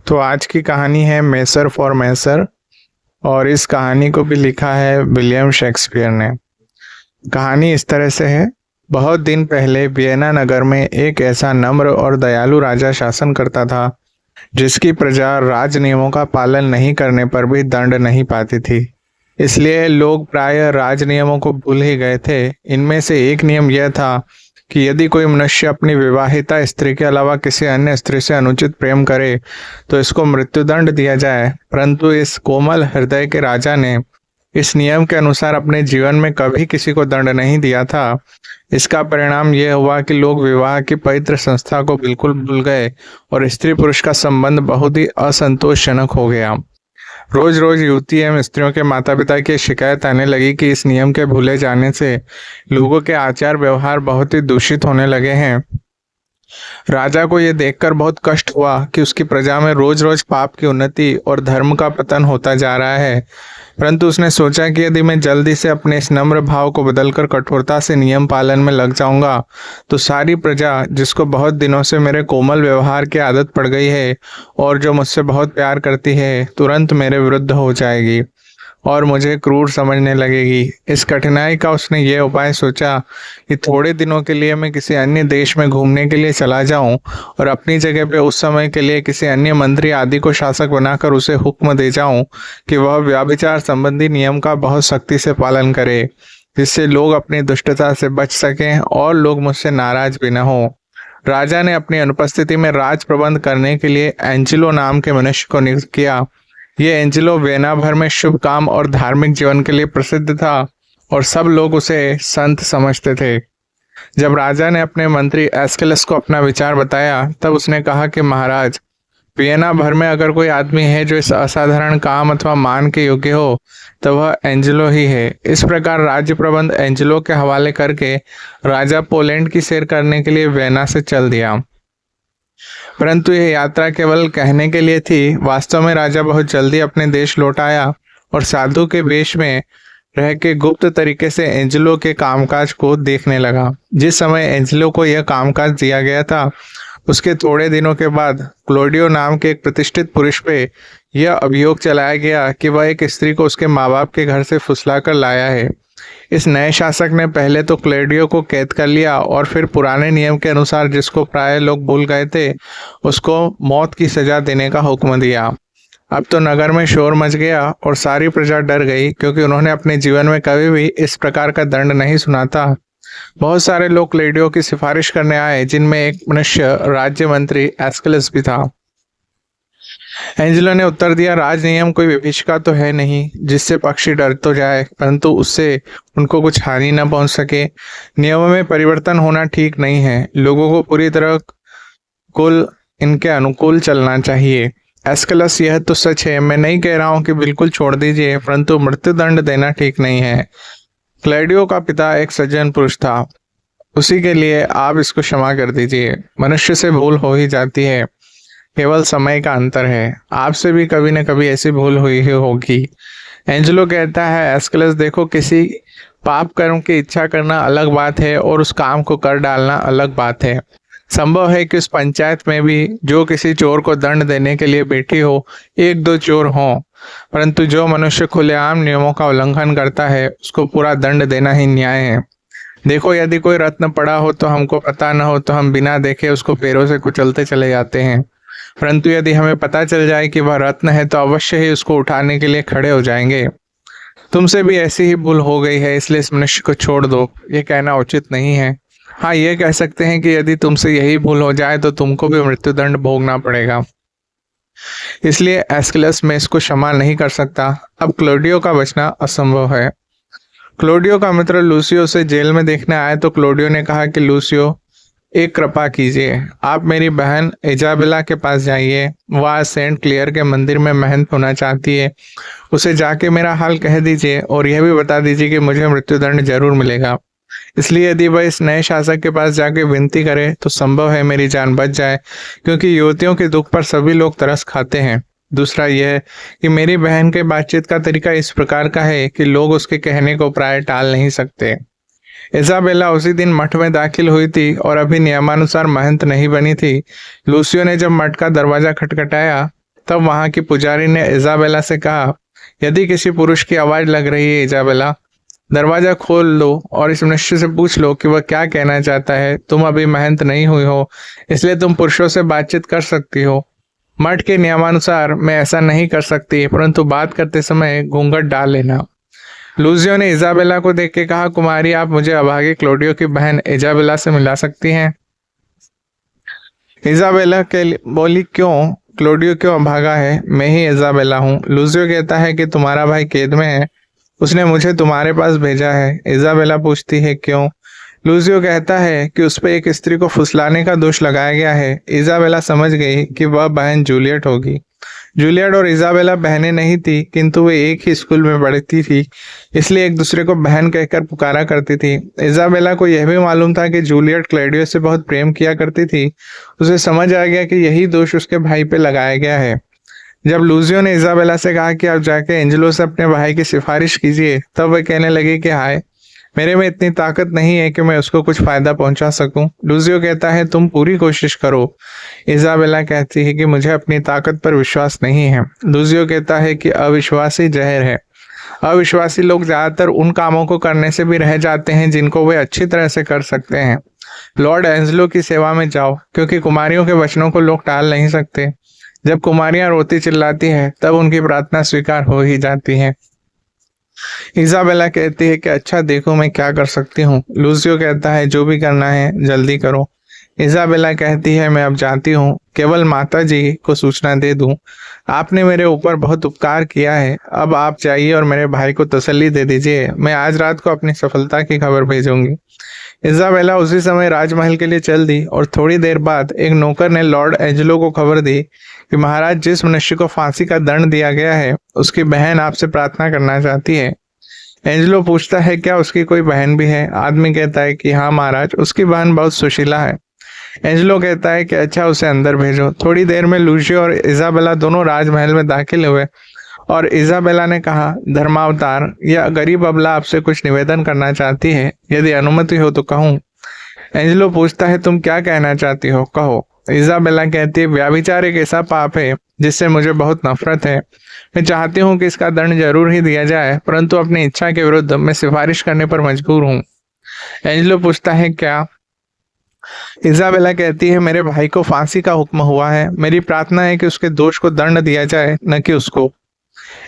तो आज की कहानी है मैसर फॉर मैसर। और इस कहानी को भी लिखा है विलियम शेक्सपियर ने। कहानी इस तरह से है। बहुत दिन पहले वियना नगर में एक ऐसा नम्र और दयालु राजा शासन करता था जिसकी प्रजा राज नियमों का पालन नहीं करने पर भी दंड नहीं पाती थी। इसलिए लोग प्राय राज नियमों को भूल ही गए थे। इनमें से एक नियम यह था कि यदि कोई मनुष्य अपनी विवाहिता स्त्री के अलावा किसी अन्य स्त्री से अनुचित प्रेम करे तो इसको मृत्युदंड दिया जाए। परंतु इस कोमल हृदय के राजा ने इस नियम के अनुसार अपने जीवन में कभी किसी को दंड नहीं दिया था। इसका परिणाम यह हुआ कि लोग विवाह की पवित्र संस्था को बिल्कुल भूल गए और स्त्री पुरुष का संबंध बहुत ही असंतोषजनक हो गया। रोज रोज युवती एवं स्त्रियों के माता पिता की शिकायत आने लगी कि इस नियम के भूले जाने से लोगों के आचार व्यवहार बहुत ही दूषित होने लगे हैं। राजा को यह देखकर बहुत कष्ट हुआ कि उसकी प्रजा में रोज रोज पाप की उन्नति और धर्म का पतन होता जा रहा है। परंतु उसने सोचा कि यदि मैं जल्दी से अपने इस नम्र भाव को बदलकर कठोरता से नियम पालन में लग जाऊंगा तो सारी प्रजा, जिसको बहुत दिनों से मेरे कोमल व्यवहार की आदत पड़ गई है और जो मुझसे बहुत प्यार करती है, तुरंत मेरे विरुद्ध हो जाएगी और मुझे क्रूर समझने लगेगी। इस कठिनाई का उसने ये उपाय सोचा कि थोड़े दिनों के लिए मैं किसी अन्य देश में घूमने के लिए चला जाऊं और अपनी जगह पे उस समय के लिए किसी अन्य मंत्री आदि को शासक बनाकर उसे हुक्म दे जाऊं कि वह व्यभिचार संबंधी नियम का बहुत सख्ती से पालन करे, जिससे लोग अपनी दुष्टता से बच सकें और लोग मुझसे नाराज भी न हो। राजा ने अपनी अनुपस्थिति में राज प्रबंध करने के लिए एंजिलो नाम के मनुष्य को नियुक्त किया। ये एंजिलो वियना भर में शुभ काम और धार्मिक जीवन के लिए प्रसिद्ध था और सब लोग उसे संत समझते थे। जब राजा ने अपने मंत्री एस्केलस को अपना विचार बताया तब उसने कहा कि महाराज, वियना भर में अगर कोई आदमी है जो इस असाधारण काम अथवा मान के योग्य हो तो वह एंजिलो ही है। इस प्रकार राज्य प्रबंध एंजिलो के हवाले करके राजा पोलैंड की सैर करने के लिए वियना से चल दिया। परंतु यह यात्रा केवल कहने के लिए थी। वास्तव में राजा बहुत जल्दी अपने देश लौट आया और साधु के वेश में रह के गुप्त तरीके से एंजिलो के कामकाज को देखने लगा। जिस समय एंजिलो को यह कामकाज दिया गया था उसके थोड़े दिनों के बाद क्लोडियो नाम के एक प्रतिष्ठित पुरुष पे यह अभियोग चलाया गया कि वह एक स्त्री को उसके माँ बाप के घर से फुसला कर लाया है। इस नए शासक ने पहले तो क्लोडियो को कैद कर लिया और फिर पुराने नियम के अनुसार, जिसको प्राय लोग भूल गए थे, उसको मौत की सजा देने का हुक्म दिया। अब तो नगर में शोर मच गया और सारी प्रजा डर गई, क्योंकि उन्होंने अपने जीवन में कभी भी इस प्रकार का दंड नहीं सुना था। बहुत सारे लोग क्लोडियो की सिफारिश करने आए, जिनमें एक मनुष्य राज्य मंत्री एस्केलस भी था। एंजिलो ने उत्तर दिया, राज नियम कोई विभीषिका तो है नहीं जिससे पक्षी डर तो जाए परंतु उससे उनको कुछ हानि न पहुंच सके। नियमों में परिवर्तन होना ठीक नहीं है। लोगों को पूरी तरह कुल इनके अनुकूल चलना चाहिए। एस्केलस, यह तो सच है, मैं नहीं कह रहा हूं कि बिल्कुल छोड़ दीजिए, परंतु मृत्युदंड देना ठीक नहीं है। क्लोडियो का पिता एक सज्जन पुरुष था, उसी के लिए आप इसको क्षमा कर दीजिए। मनुष्य से भूल हो ही जाती है, केवल समय का अंतर है। आपसे भी कभी न कभी ऐसी भूल हुई ही होगी। एंजिलो कहता है, एस्केलस देखो, किसी पाप कर्म की इच्छा करना अलग बात है और उस काम को कर डालना अलग बात है। संभव है कि उस पंचायत में भी जो किसी चोर को दंड देने के लिए बैठी हो, एक दो चोर हों, परंतु जो मनुष्य खुलेआम नियमों का उल्लंघन करता है उसको पूरा दंड देना ही न्याय है। देखो, यदि कोई रत्न पड़ा हो तो हमको पता न हो तो हम बिना देखे उसको पैरों से कुचलते चले जाते हैं, परंतु यदि हमें पता चल जाए कि वह रत्न है तो अवश्य ही उसको उठाने के लिए खड़े हो जाएंगे। तुमसे भी ऐसी ही भूल हो गई है, इसलिए इस मनुष्य को छोड़ दो, ये कहना उचित नहीं है। हाँ, ये कह सकते हैं कि यदि तुमसे यही भूल हो जाए तो तुमको भी मृत्युदंड भोगना पड़ेगा। इसलिए एस्केलस, मैं इसको क्षमा नहीं कर सकता। अब क्लोडियो का बचना असंभव है। क्लोडियो का मित्र लूसियो से जेल में देखने आया तो क्लोडियो ने कहा कि लूसियो, एक कृपा कीजिए, आप मेरी बहन इजाबेला के पास जाइए। वह सेंट क्लियर के मंदिर में महंत होना चाहती है। उसे जाके मेरा हाल कह दीजिए और यह भी बता दीजिए कि मुझे मृत्युदंड जरूर मिलेगा। इसलिए यदि वह इस नए शासक के पास जाके विनती करे तो संभव है मेरी जान बच जाए, क्योंकि युवतियों के दुख पर सभी लोग तरस खाते हैं। दूसरा यह कि मेरी बहन के बातचीत का तरीका इस प्रकार का है कि लोग उसके कहने को प्राय टाल नहीं सकते। इजाबेला उसी दिन मठ में दाखिल हुई थी और अभी नियमानुसार महंत नहीं बनी थी। लूसियो ने जब मठ का दरवाजा खटखटाया तब वहां की पुजारी ने इजाबेला से कहा, यदि किसी पुरुष की आवाज लग रही है इजाबेला, दरवाजा खोल लो और इस मनुष्य से पूछ लो कि वह क्या कहना चाहता है। तुम अभी महंत नहीं हुई हो, इसलिए तुम पुरुषों से बातचीत कर सकती हो। मठ के नियमानुसार मैं ऐसा नहीं कर सकती, परंतु बात करते समय घूंघट डाल लेना। लूजियो ने इजाबेला को देख के कहा, कुमारी, आप मुझे अभागे क्लोडियो की बहन इजाबेला से मिला सकती हैं। इजाबेला के बोली, क्यों? क्लोडियो क्यों अभागा है? मैं ही इजाबेला हूँ। लूजियो कहता है कि तुम्हारा भाई कैद में है, उसने मुझे तुम्हारे पास भेजा है। इजाबेला पूछती है, क्यों? लूजियो कहता है कि उस पर एक स्त्री को फुसलाने का दोष लगाया गया है। इजाबेला समझ गई कि वह बहन जूलियट होगी। जूलियट और इजाबेला बहनें नहीं थी, किंतु वे एक ही स्कूल में पढ़ती थी, इसलिए एक दूसरे को बहन कहकर पुकारा करती थी। इजाबेला को यह भी मालूम था कि जूलियट क्लैडियो से बहुत प्रेम किया करती थी। उसे समझ आ गया कि यही दोष उसके भाई पे लगाया गया है। जब लूजियो ने इजाबेला से कहा कि आप जाके एंजेलो से अपने भाई की सिफारिश कीजिए, तब वह कहने लगी कि हाय, मेरे में इतनी ताकत नहीं है कि मैं उसको कुछ फायदा पहुंचा सकूं। लूजियो कहता है, तुम पूरी कोशिश करो। इजाबेला कहती है कि मुझे अपनी ताकत पर विश्वास नहीं है। लूजियो कहता है कि अविश्वास ही जहर है। अविश्वासी लोग ज्यादातर उन कामों को करने से भी रह जाते हैं जिनको वे अच्छी तरह से कर सकते हैं। लॉर्ड एंजेलो की सेवा में जाओ, क्योंकि कुमारियों के वचनों को लोग टाल नहीं सकते। जब कुमारियां रोती चिल्लाती हैं, तब उनकी प्रार्थना स्वीकार हो ही जाती है। इजाबेला कहती है कि अच्छा, देखो मैं क्या कर सकती हूँ। लूसियो कहता है, जो भी करना है जल्दी करो। इजाबेला कहती है, मैं अब जाती हूँ, केवल माता जी को सूचना दे दूं। आपने मेरे ऊपर बहुत उपकार किया है, अब आप जाइए और मेरे भाई को तसल्ली दे दीजिए। मैं आज रात को अपनी सफलता की खबर भेजूंगी। इजाबेला उसी समय राजमहल के लिए चल दी और थोड़ी देर बाद एक नौकर ने लॉर्ड एंजेलो को खबर दी कि महाराज, जिस मनुष्य को फांसी का दंड दिया गया है, उसकी बहन आपसे प्रार्थना करना चाहती है। एंजेलो पूछता है, क्या उसकी कोई बहन भी है? आदमी कहता है कि हाँ महाराज, उसकी बहन बहुत सुशीला है। एंजेलो कहता है कि अच्छा, उसे अंदर भेजो। थोड़ी देर में लूसियो और इजाबेला दोनों राजमहल में दाखिल हुए और इजाबेला ने कहा, धर्मावतार, यह गरीब अबला आपसे कुछ निवेदन करना चाहती है, यदि अनुमति हो तो कहूँ। एंजेलो पूछता है, तुम क्या कहना चाहती हो, कहो। इजाबेला कहती है, व्याभिचार एक ऐसा पाप है जिससे मुझे बहुत नफरत है। मैं चाहती हूँ कि इसका दंड जरूर ही दिया जाए, परंतु अपनी इच्छा के विरुद्ध मैं सिफारिश करने पर मजबूर हूँ। एंजेलो पूछता है, क्या? इजाबेला कहती है, मेरे भाई को फांसी का हुक्म हुआ है। मेरी प्रार्थना है कि उसके दोष को दंड दिया जाए, न कि उसको।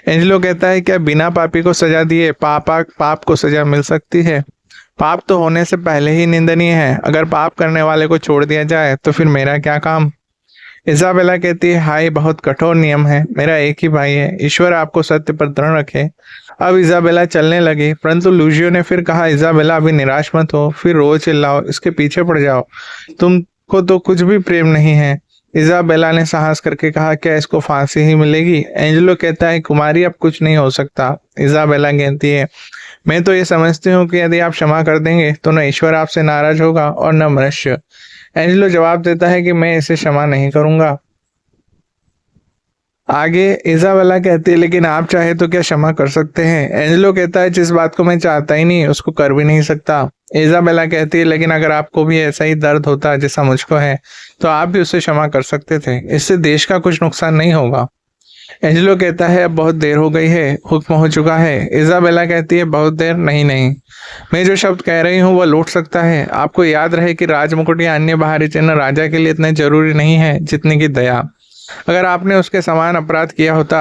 एंजेलो कहता है, क्या बिना पापी को सजा दिए पाप को सजा मिल सकती है? पाप तो होने से पहले ही निंदनीय है। अगर पाप करने वाले को छोड़ दिया जाए तो फिर मेरा क्या काम? इजाबेला कहती है, हाय, बहुत कठोर नियम है। मेरा एक ही भाई है, ईश्वर आपको सत्य पर दृढ़ रखे। अब इजाबेला चलने लगी, परंतु लूजियो ने फिर कहा, इजाबेला, अभी निराश मत हो, फिर रो चिल्लाओ, इसके पीछे पड़ जाओ। तुमको तो कुछ भी प्रेम नहीं है। इजाबेला ने साहस करके कहा, क्या इसको फांसी ही मिलेगी? एंजेलो कहता है, कुमारी, अब कुछ नहीं हो सकता। इजाबेला कहती है, मैं तो ये समझती हूँ कि यदि आप क्षमा कर देंगे तो न ईश्वर आपसे नाराज होगा और न मनुष्य। एंजेलो जवाब देता है कि मैं इसे क्षमा नहीं करूंगा। आगे इजाबेला कहती है, लेकिन आप चाहे तो क्या क्षमा कर सकते हैं? एंजेलो कहता है, जिस बात को मैं चाहता ही नहीं उसको कर भी नहीं सकता। इजाबेला कहती है, लेकिन अगर आपको भी ऐसा ही दर्द होता जैसा मुझको है, तो आप भी उसे क्षमा कर सकते थे। इससे देश का कुछ नुकसान नहीं होगा। एंजेलो कहता है, अब बहुत देर हो गई है, हुक्म हो चुका है। इजाबेला कहती है, बहुत देर नहीं, मैं जो शब्द कह रही हूँ वह लौट सकता है। आपको याद रहे कि राजमुकुट या अन्य बाहरी चिन्ह राजा के लिए इतने जरूरी नहीं है जितने की दया। अगर आपने उसके समान अपराध किया होता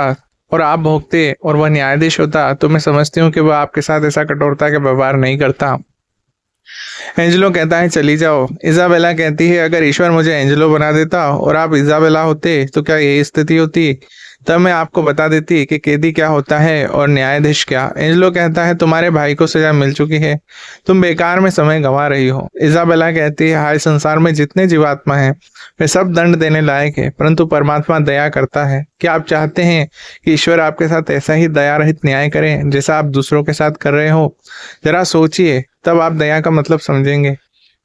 और आप भोगते और वह न्यायाधीश होता, तो मैं समझती हूँ कि वह आपके साथ ऐसा कठोरता के व्यवहार नहीं करता। एंजेलो कहता है, चली जाओ। इजाबेला कहती है, अगर ईश्वर मुझे एंजेलो बना देता और आप इजाबेला होते तो क्या यही स्थिति होती? तब मैं आपको बता देती कि कैदी क्या होता है और न्यायाधीश क्या। एंजेलो कहता है, तुम्हारे भाई को सजा मिल चुकी है, तुम बेकार में समय गंवा रही हो। इजाबेला कहती है, हाय, संसार में जितने जीवात्मा हैं वे सब दंड देने लायक है, परंतु परमात्मा दया करता है। क्या आप चाहते हैं कि ईश्वर आपके साथ ऐसा ही दया रहित न्याय करें जैसा आप दूसरों के साथ कर रहे हो? जरा सोचिए, तब आप दया का मतलब समझेंगे।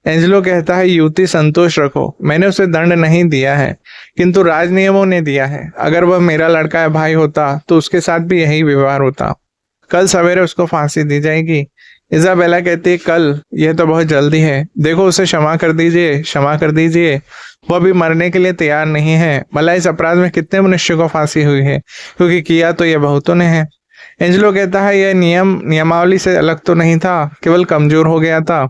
एंजेलो कहता है, युवती, संतोष रखो, मैंने उसे दंड नहीं दिया है, किंतु राज नियमों ने दिया है। अगर वह मेरा लड़का या भाई होता तो उसके साथ भी यही व्यवहार होता। कल सवेरे उसको फांसी दी जाएगी। इजाबेला कहती है कल, यह तो बहुत जल्दी है, देखो उसे क्षमा कर दीजिए, क्षमा कर दीजिए, वो अभी मरने के लिए तैयार नहीं है। भला इस अपराध में कितने मनुष्य को फांसी हुई है, क्योंकि किया तो ये बहुतों ने है। एंजेलो कहता है यह नियमावली से अलग तो नहीं था, केवल कमजोर हो गया था।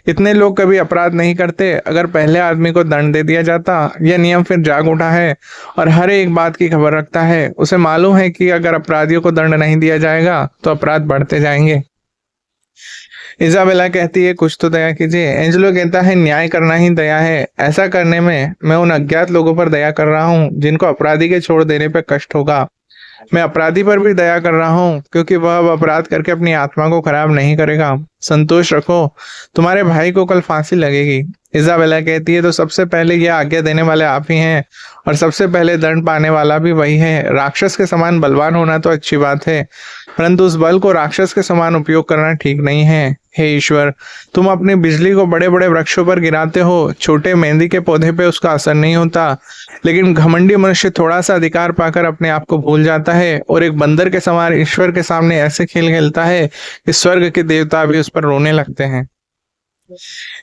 इतने लोग कभी अपराध नहीं करते। अगर पहले आदमी को दंड दे दिया जाता, यह नियम फिर जाग उठा है और हर एक बात की खबर रखता है। उसे मालूम है कि अगर अपराधियों को दंड नहीं दिया जाएगा तो अपराध बढ़ते जाएंगे। इजाबेला कहती है कुछ तो दया कीजिए। एंजेलो कहता है न्याय करना ही दया है। ऐसा करने में मैं उन अज्ञात लोगों पर दया कर रहा हूँ जिनको अपराधी के छोड़ देने पर कष्ट होगा। मैं अपराधी पर भी दया कर रहा हूँ क्योंकि वह अब अपराध करके अपनी आत्मा को खराब नहीं करेगा। संतोष रखो, तुम्हारे भाई को कल फांसी लगेगी। इजाबेला कहती है तो सबसे पहले यह आज्ञा देने वाले आप ही हैं और सबसे पहले दंड पाने वाला भी वही है। राक्षस के समान बलवान होना तो अच्छी बात है, परंतु उस बल को राक्षस के समान उपयोग करना ठीक नहीं है। हे ईश्वर, तुम अपनी बिजली को बड़े बड़े वृक्षों पर गिराते हो, छोटे मेहंदी के पौधे पे उसका असर नहीं होता, लेकिन घमंडी मनुष्य थोड़ा सा अधिकार पाकर अपने आप को भूल जाता है और एक बंदर के समान ईश्वर के सामने ऐसे खेल खेलता है कि स्वर्ग के देवता भी उस पर रोने लगते हैं।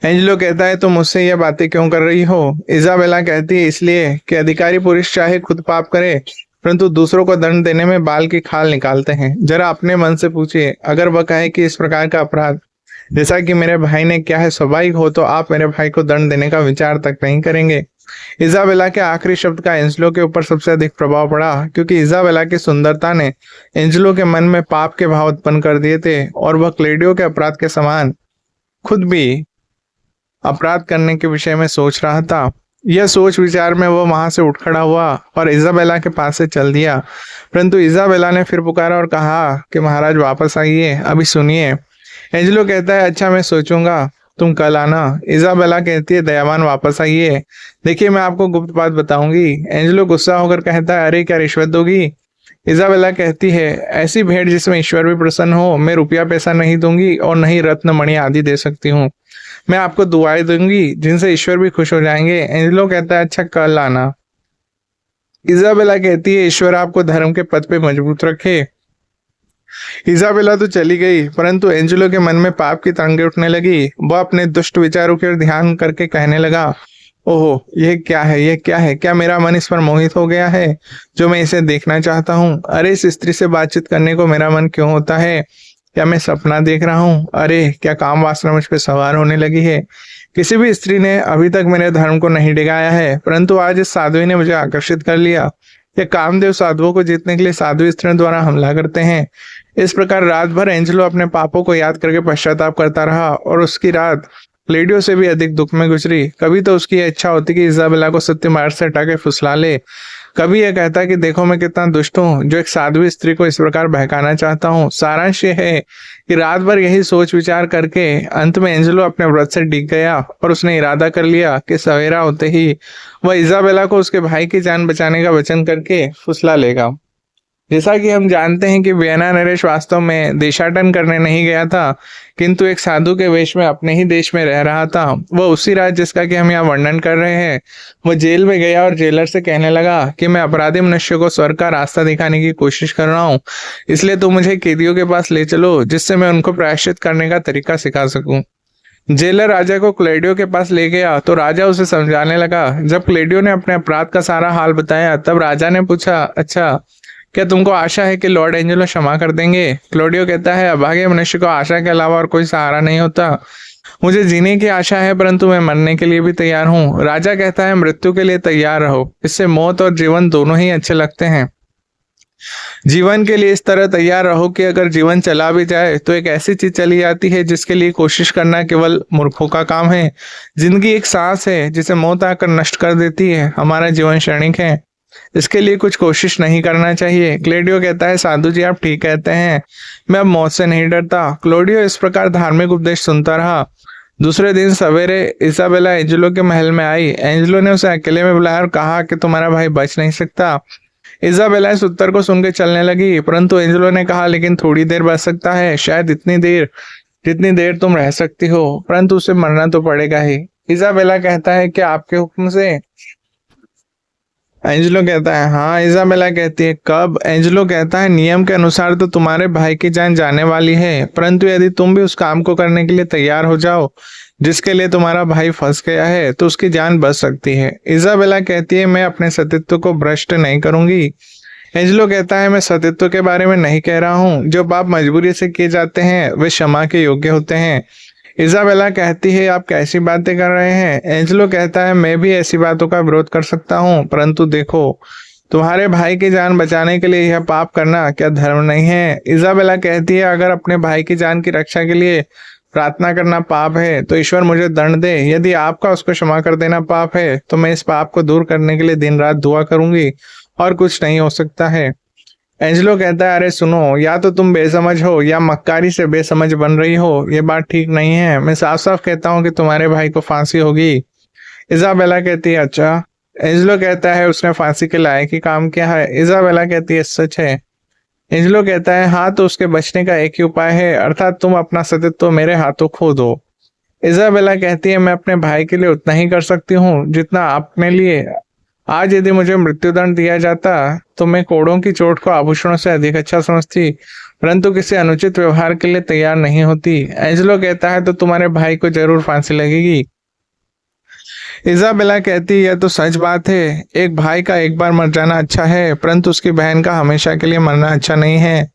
एंजेलो कहता है तुम मुझसे यह बातें क्यों कर रही हो? इजाबेला कहती है इसलिए कि अधिकारी पुरुष चाहे खुद पाप करे परंतु दूसरों को दंड देने में बाल की खाल निकालते हैं। जरा अपने मन से पूछिए, अगर वह कहे कि इस प्रकार का अपराध जैसा कि मेरे भाई ने क्या है स्वाभाविक हो, तो आप मेरे भाई को दंड देने का विचार तक नहीं करेंगे। इजाबेला के आखिरी शब्द का एंजेलो के ऊपर सबसे अधिक प्रभाव पड़ा, क्योंकि इजाबेला की सुंदरता ने एंजेलो के मन में पाप के भाव उत्पन्न कर दिए थे और वह क्लेडियो के अपराध के समान खुद भी अपराध करने के विषय में सोच रहा था। यह सोच विचार में वह वहां से उठ खड़ा हुआ और इजाबेला के पास से चल दिया, परंतु इजाबेला ने फिर पुकारा और कहा कि महाराज वापस आइए, अभी सुनिए। एंजेलो कहता है अच्छा मैं सोचूंगा, तुम कल आना। इजाबेला कहती है दयावान वापस आइए, देखिए मैं आपको गुप्त बात बताऊंगी। एंजेलो गुस्सा होकर कहता है अरे क्या रिश्वत दोगी? इजाबेला कहती है ऐसी भेंट जिसमें ईश्वर भी प्रसन्न हो मैं रुपया पैसा नहीं दूंगी और नहीं रत्न मणि आदि दे सकती हूँ। मैं आपको दुआएं दूंगी जिनसे ईश्वर भी खुश हो जाएंगे। एंजेलो कहता है अच्छा कल आना। इजाबेला कहती है ईश्वर आपको धर्म के पद पे मजबूत रखे। इजाबेला तो चली गई, परंतु एंजेलो के मन में पाप की तरंगें उठने लगी। वह अपने दुष्ट विचारों की ओर ध्यान करके कहने लगा ओहो यह क्या है, यह क्या है? क्या मेरा मन इस पर मोहित हो गया है जो मैं इसे देखना चाहता हूँ? अरे इस स्त्री से बातचीत करने को मेरा मन क्यों होता है? क्या मैं सपना देख रहा हूँ? अरे क्या काम वासना मुझ पे सवार होने लगी है? किसी भी स्त्री ने अभी तक मेरे धर्म को नहीं डिगाया है, परंतु आज इस साध्वी ने मुझे आकर्षित कर लिया। ये कामदेव साधुओं को जीतने के लिए साधु स्त्रियों द्वारा हमला करते हैं। इस प्रकार रात भर एंजेलो अपने पापों को याद करके पश्चाताप करता रहा और उसकी रात क्लेडियो से भी अधिक दुख में गुजरी। कभी तो उसकी इच्छा होती कि इजाबेला को सत्य मार्ग से हटा के फुसला ले, कभी यह कहता कि देखो मैं कितना दुष्ट हूँ जो एक साध्वी स्त्री को इस प्रकार बहकाना चाहता हूँ। सारांश ये है कि रात भर यही सोच विचार करके अंत में एंजेलो अपने व्रत से डिग गया और उसने इरादा कर लिया कि सवेरा होते ही वह इजाबेला को उसके भाई की जान बचाने का वचन करके फुसला लेगा। जैसा कि हम जानते हैं कि वियना नरेश वास्तव में देशाटन करने नहीं गया था, किंतु एक साधु के वेश में अपने ही देश में रह रहा था। वह उसी रात जिसका कि हम यहाँ वर्णन कर रहे हैं। वह जेल में गया और जेलर से कहने लगा कि मैं अपराधी मनुष्य को स्वर्ग का रास्ता दिखाने की कोशिश कर रहा हूँ, इसलिए तुम मुझे कैदियों के पास ले चलो जिससे मैं उनको प्रायश्चित करने का तरीका सिखा सकूं। जेलर राजा को क्लेडियो के पास ले गया तो राजा उसे समझाने लगा। जब क्लेडियो ने अपने अपराध का सारा हाल बताया तब राजा ने पूछा अच्छा क्या तुमको आशा है कि लॉर्ड एंजेलो क्षमा कर देंगे? क्लोडियो कहता है अभागे मनुष्य को आशा के अलावा और कोई सहारा नहीं होता। मुझे जीने की आशा है परंतु मैं मरने के लिए भी तैयार हूँ। राजा कहता है मृत्यु के लिए तैयार रहो, इससे मौत और जीवन दोनों ही अच्छे लगते हैं। जीवन के लिए इस तरह तैयार रहो कि अगर जीवन चला भी जाए तो एक ऐसी चीज चली जाती है जिसके लिए कोशिश करना केवल मूर्खों का काम है। जिंदगी एक सांस है जिसे मौत आकर नष्ट कर देती है। हमारा जीवन क्षणिक है, इसके लिए कुछ कोशिश नहीं करना चाहिए। क्लेडियो कहता है साधु जी आप ठीक कहते हैं, मैं अब मौत से नहीं डरता। क्लोडियो इस प्रकार धार्मिक उपदेश सुनता रहा। दूसरे दिन सवेरे इसाबेला एंजेलो के महल में आई। एंजेलो ने उसे अकेले में बुलाया और कहा कि तुम्हारा भाई बच नहीं सकता। इसाबेला इस उत्तर को सुनकर चलने लगी, परंतु एंजेलो ने कहा लेकिन थोड़ी देर बच सकता है, शायद इतनी देर जितनी देर तुम रह सकती हो, परंतु उसे मरना तो पड़ेगा ही। इसाबेला कहता है कि आपके हुक्म से एंजेलो कहता है हाँ। इजाबेला कहती है कब? एंजेलो कहता है नियम के अनुसार तो तुम्हारे भाई की जान जाने वाली है, परंतु यदि तुम भी उस काम को करने के लिए तैयार हो जाओ जिसके लिए तुम्हारा भाई फंस गया है तो उसकी जान बच सकती है। इजाबेला कहती है मैं अपने सतीत्व को भ्रष्ट नहीं करूंगी। एंजेलो कहता है मैं सतीत्व के बारे में नहीं कह रहा हूँ, जो पाप मजबूरी से किए जाते हैं वे क्षमा के योग्य होते हैं। इजाबेला कहती है आप कैसी बातें कर रहे हैं? एंजेलो कहता है मैं भी ऐसी बातों का विरोध कर सकता हूँ, परंतु देखो तुम्हारे भाई की जान बचाने के लिए यह पाप करना क्या धर्म नहीं है? इजाबेला कहती है अगर अपने भाई की जान की रक्षा के लिए प्रार्थना करना पाप है तो ईश्वर मुझे दंड दे। यदि आपका उसको क्षमा कर देना पाप है तो मैं इस पाप को दूर करने के लिए दिन रात दुआ करूंगी और कुछ नहीं हो सकता है। एंजेलो कहता है अरे सुनो, या तो तुम बेसमझ हो या मक्कारी से बेसमझ बन रही हो, ये बात ठीक नहीं है। मैं साफ साफ कहता हूँ कि तुम्हारे भाई को फांसी होगी। इजाबेला कहती है अच्छा। एंजेलो कहता है उसने फांसी के लायक ही काम किया है। इजाबेला कहती है सच है। एंजेलो कहता है हाँ, तो उसके बचने का एक ही उपाय है, अर्थात तुम अपना सतीत्व मेरे हाथों खो दो। इजाबेला कहती है मैं अपने भाई के लिए उतना ही कर सकती हूँ जितना अपने लिए। आज यदि मुझे मृत्युदंड दिया जाता तो मैं कोड़ों की चोट को आभूषणों से अधिक अच्छा समझती, परंतु किसी अनुचित व्यवहार के लिए तैयार नहीं होती। एंजेलो कहता है तो तुम्हारे भाई को जरूर फांसी लगेगी। इजाबेला कहती यह तो सच बात है, एक भाई का एक बार मर जाना अच्छा है, परंतु उसकी बहन का हमेशा के लिए मरना अच्छा नहीं है।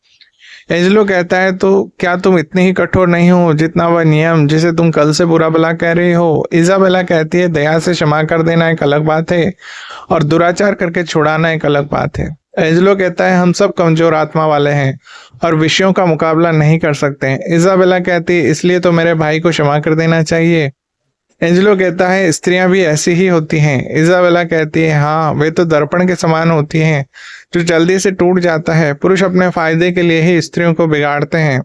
एंजेलो कहता है तो क्या तुम इतनी ही कठोर नहीं हो जितना वह नियम जिसे तुम कल से बुरा भला कह रही हो? इजाबेला कहती है दया से क्षमा कर देना एक अलग बात है और दुराचार करके छुड़ाना एक अलग बात है। एंजेलो कहता है हम सब कमजोर आत्मा वाले हैं और विषयों का मुकाबला नहीं कर सकते। इजाबेला कहती है इसलिए तो मेरे भाई को क्षमा कर देना चाहिए। एंजेलो कहता है स्त्रियां भी ऐसी ही होती हैं। इजाबेला कहती है हाँ, वे तो दर्पण के समान होती हैं जो जल्दी से टूट जाता है। पुरुष अपने फायदे के लिए ही स्त्रियों को बिगाड़ते हैं।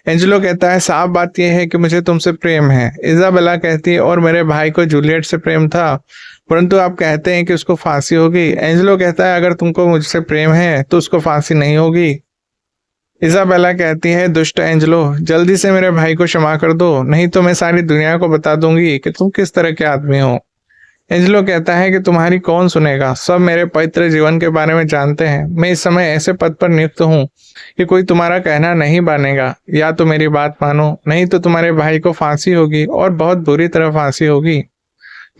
एंजेलो कहता है साफ बात यह है कि मुझे तुमसे प्रेम है। इजाबेला कहती है और मेरे भाई को जूलियट से प्रेम था, परंतु आप कहते हैं कि उसको फांसी होगी। एंजेलो कहता है अगर तुमको मुझसे प्रेम है तो उसको फांसी नहीं होगी। इजाबेला कहती है दुष्ट एंजेलो, जल्दी से मेरे भाई को क्षमा कर दो, नहीं तो मैं सारी दुनिया को बता दूंगी कि तुम किस तरह के आदमी हो। एंजेलो कहता है कि तुम्हारी कौन सुनेगा, सब मेरे पवित्र जीवन के बारे में जानते हैं। मैं इस समय ऐसे पद पर नियुक्त हूँ कि कोई तुम्हारा कहना नहीं मानेगा। या तो मेरी बात मानो, नहीं तो तुम्हारे भाई को फांसी होगी और बहुत बुरी तरह फांसी होगी।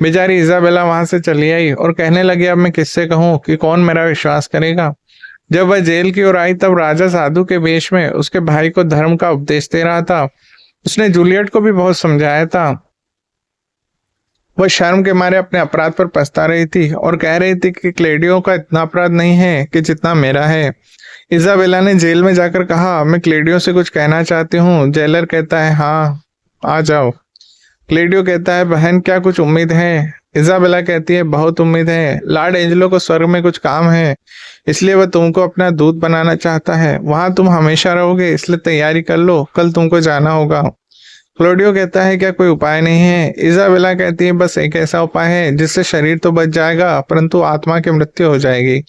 बेचारी इजाबेला वहां से चली आई और कहने लगी अब मैं किससे कहूँ कि कौन मेरा विश्वास करेगा। जब वह जेल की ओर आई तब राजा साधु के वेश में उसके भाई को धर्म का उपदेश दे रहा था। उसने जूलियट को भी बहुत समझाया था। वह शर्म के मारे अपने अपराध पर पछता रही थी और कह रही थी कि क्लेडियो का इतना अपराध नहीं है कि जितना मेरा है। इजाबेला ने जेल में जाकर कहा मैं क्लेडियो से कुछ कहना चाहती हूँ। जेलर कहता है हाँ आ जाओ। क्लेडियो कहता है बहन क्या कुछ उम्मीद है? इजाबेला कहती है बहुत उम्मीद है। लॉर्ड एंजेलो को स्वर्ग में कुछ काम है, इसलिए वह तुमको अपना दूत बनाना चाहता है। वहां तुम हमेशा रहोगे, इसलिए तैयारी कर लो, कल तुमको जाना होगा। क्लोडियो कहता है क्या कोई उपाय नहीं है? इजाबेला कहती है बस एक ऐसा उपाय है जिससे शरीर तो बच जाएगा परंतु आत्मा की मृत्यु हो जाएगी।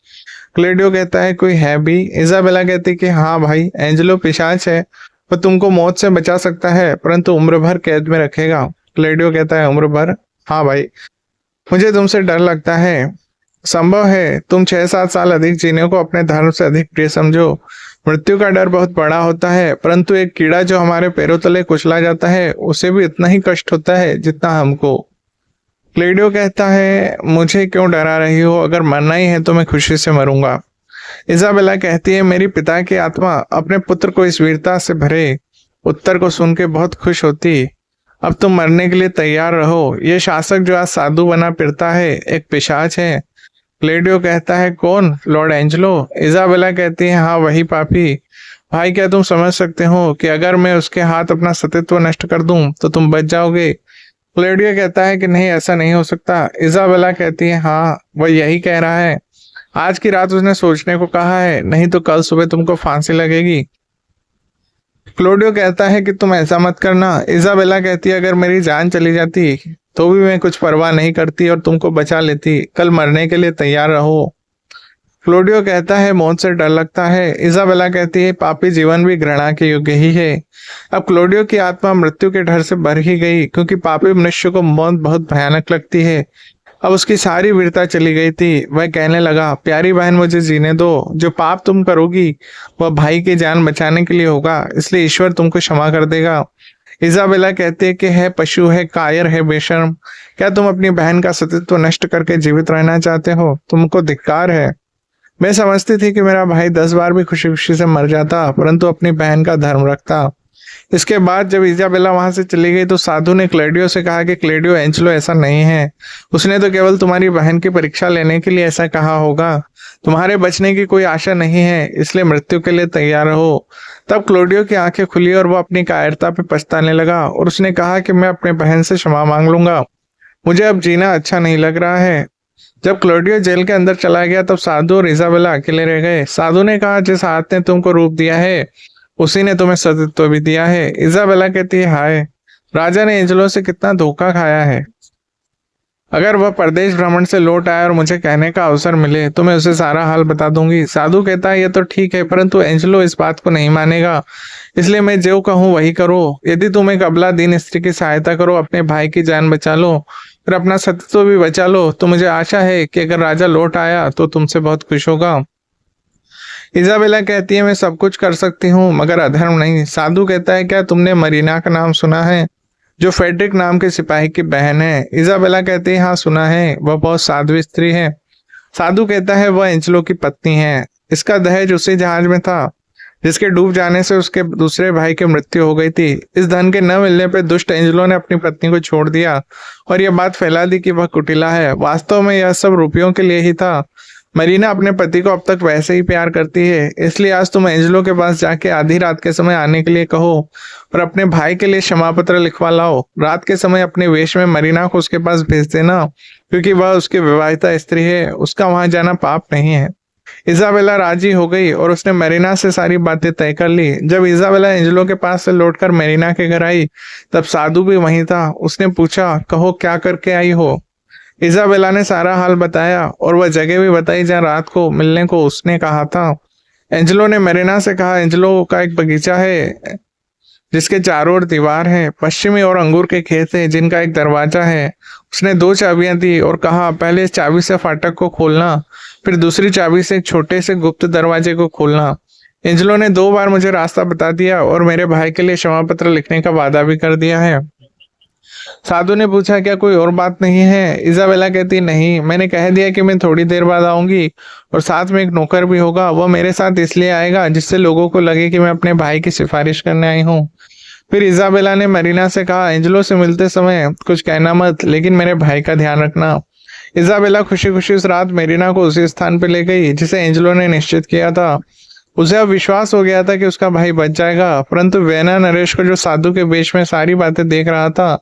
क्लेडियो कहता है कोई है भी? इजाबेला कहती है कि हाँ भाई, एंजेलो पिशाच है, वह तुमको मौत से बचा सकता है परंतु उम्र भर कैद में रखेगा। क्लेडियो कहता है उम्र भर? हाँ भाई, मुझे तुमसे डर लगता है। संभव है तुम 6-7 साल अधिक जीने को अपने धर्म से अधिक प्रिय समझो। मृत्यु का डर बहुत बड़ा होता है, परंतु एक कीड़ा जो हमारे पैरों तले कुचला जाता है उसे भी इतना ही कष्ट होता है जितना हमको। क्लेडियो कहता है मुझे क्यों डरा रही हो, अगर मरना ही है तो मैं खुशी से मरूंगा। इजाबेला कहती है मेरी पिता की आत्मा अपने पुत्र को इस वीरता से भरे उत्तर को सुन के बहुत खुश होती। अब तुम मरने के लिए तैयार रहो। ये शासक जो आज साधु बना फिरता है एक पिशाच है। क्लेडियो कहता है कौन? Lord Angelo. इजाबेला कहती है हाँ वही पापी। भाई क्या तुम समझ सकते हो कि अगर मैं उसके हाथ अपना सतीत्व नष्ट कर दूं तो तुम बच जाओगे? क्लेडियो कहता है कि नहीं, ऐसा नहीं हो सकता। इजाबेला कहती है हाँ वह यही कह रहा है। आज की रात उसने सोचने को कहा है, नहीं तो कल सुबह तुमको फांसी लगेगी। क्लोडियो कहता है कि तुम ऐसा मत करना। इजाबेला कहती है अगर मेरी जान चली जाती तो भी मैं कुछ परवाह नहीं करती और तुमको बचा लेती। कल मरने के लिए तैयार रहो। क्लोडियो कहता है मौत से डर लगता है। इजाबेला कहती है पापी जीवन भी घृणा के योग्य ही है। अब क्लोडियो की आत्मा मृत्यु के डर से भर ही गई, क्योंकि पापी मनुष्य को मौत बहुत भयानक लगती है। अब उसकी सारी वीरता चली गई थी। वह कहने लगा, प्यारी बहन मुझे जीने दो। जो पाप तुम करोगी वह भाई की जान बचाने के लिए होगा, इसलिए ईश्वर तुमको क्षमा कर देगा। इजाबेला कहती है कि है पशु, है कायर, है बेशर्म, क्या तुम अपनी बहन का सतीत्व नष्ट करके जीवित रहना चाहते हो? तुमको धिक्कार है। मैं समझती थी कि मेरा भाई 10 बार भी खुशी खुशी से मर जाता, परंतु अपनी बहन का धर्म रखता। इसके बाद जब इजाबेला वहां से चली गई तो साधु ने क्लेडियो से कहा कि क्लेडियो, एंचलो ऐसा नहीं है। उसने तो केवल तुम्हारी बहन की परीक्षा लेने के लिए ऐसा कहा होगा। तुम्हारे बचने की कोई आशा नहीं है, इसलिए मृत्यु के लिए तैयार रहो। तब क्लोडियो की आंखें खुली और वह अपनी कायरता पे पछताने लगा और उसने कहा कि मैं अपने बहन से क्षमा मांग लूंगा, मुझे अब जीना अच्छा नहीं लग रहा है। जब क्लोडियो जेल के अंदर चला गया तब साधु और इजाबेला अकेले रह गए। साधु ने कहा, जिस हाथ ने तुमको रूप दिया है उसी ने तुम्हें सतीत्व भी दिया है। इजाबेला कहती है, हाय, राजा ने एंजेलो से कितना धोखा खाया है। अगर वह परदेश भ्रमण से लौट आए और मुझे कहने का अवसर मिले तो मैं उसे सारा हाल बता दूंगी। साधु कहता है, यह तो ठीक है, परंतु एंजेलो इस बात को नहीं मानेगा, इसलिए मैं जो कहूँ वही करो। यदि तुम एक अबला दीन स्त्री की सहायता करो, अपने भाई की जान बचा लो, फिर अपना सतीत्व भी बचा लो, तो मुझे आशा है कि अगर राजा लौट आया तो तुमसे बहुत खुश होगा। इजाबेला कहती है, मैं सब कुछ कर सकती हूँ मगर अधर्म नहीं। साधु कहता है, क्या तुमने मरीना का नाम सुना है, जो फेडरिक नाम के सिपाही की बहन है? इजाबेला कहती है, हाँ सुना है, वह बहुत साध्वी स्त्री है। साधु कहता है, वह एंचलो की पत्नी है। इसका दहेज उसी जहाज में था जिसके डूब जाने से उसके दूसरे भाई की मृत्यु हो गई थी। इस धन के न मिलने पर दुष्ट एंजलो ने अपनी पत्नी को छोड़ दिया और यह बात फैला दी कि वह कुटिला है। वास्तव में यह सब रुपयों के लिए ही था। मरीना अपने पति को अब तक वैसे ही प्यार करती है, इसलिए आज तुम एंजलो के पास जाके आधी रात के समय आने के लिए कहो और अपने भाई के लिए क्षमा पत्र लिखवा लाओ। रात के समय अपने वेश में मरीना को उसके पास भेज देना, क्योंकि वह उसकी विवाहिता स्त्री है, उसका वहां जाना पाप नहीं है। इजाबेला राजी हो गई और उसने मरीना से सारी बातें तय कर ली। जब इजाबेला एंजलो के पास से लौटकर मरीना के घर आई तब साधु भी वहीं था। उसने पूछा, कहो क्या करके आई हो? इजाबेला ने सारा हाल बताया और वह जगह भी बताई जहाँ रात को मिलने को उसने कहा था। एंजलो ने मरीना से कहा, एंजलो का एक बगीचा है जिसके चारों ओर दीवार है, पश्चिमी और अंगूर के खेत है जिनका एक दरवाजा है। उसने 2 चाबियां दी और कहा, पहले इस चाबी से फाटक को खोलना, फिर दूसरी चाबी से एक छोटे से गुप्त दरवाजे को खोलना। एंजलो ने 2 बार मुझे रास्ता बता दिया और मेरे भाई के लिए क्षमा पत्र लिखने का वादा भी कर दिया है। साधु ने पूछा, क्या कोई और बात नहीं है? इजाबेला कहती, नहीं, मैंने कह दिया कि मैं थोड़ी देर बाद आऊंगी और साथ में एक नौकर भी होगा। वह मेरे साथ इसलिए आएगा जिससे लोगों को लगे कि मैं अपने भाई की सिफारिश करने आई हूँ। फिर इजाबेला ने मरीना से कहा, एंजलो से मिलते समय कुछ कहना मत, लेकिन मेरे भाई का ध्यान रखना। इजाबेला खुशी खुशी उस रात मरीना को उसी स्थान पर ले गई जिसे एंजलो ने निश्चित किया था। उसे अब विश्वास हो गया था कि उसका भाई बच जाएगा, परंतु वेना नरेश को जो साधु के वेश में सारी बातें देख रहा था,